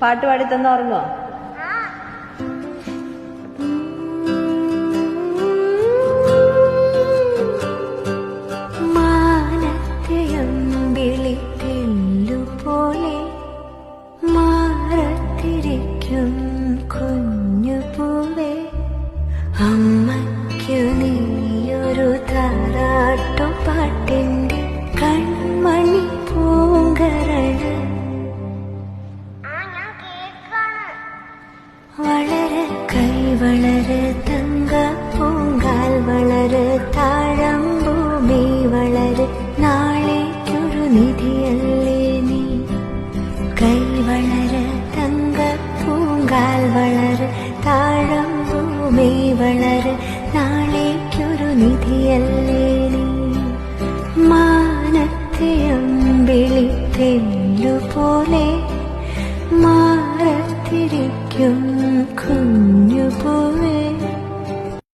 പാട്ട് പാടി തന്ന ഉറങ്ങോ? പോലെ മാറത്തിരിക്കും കുഞ്ഞു പൂവേ, അമ്മയ്ക്കു നീയൊരു താരാട്ടുപാട്ടിന്റെ കൺമണി പൂങ്കരണ്. വളര് കൈ വളര് തങ്ക പൂങ്കാൽ വളര് താഴമ്പൂമി വളര്, നാളേക്കൊരു നിധിയല്ലേ നീ. കൈ വളര് തങ്ക പൂങ്കാൽ വളര് താഴമ്പൂമി വളര്, നാളേക്കൊരു നിധിയല്ലേ നീ. മാനത്തെ അമ്പിളി തെല്ലുപോലെ മാറത്തിരിക്കും കുഞ്ഞുപോ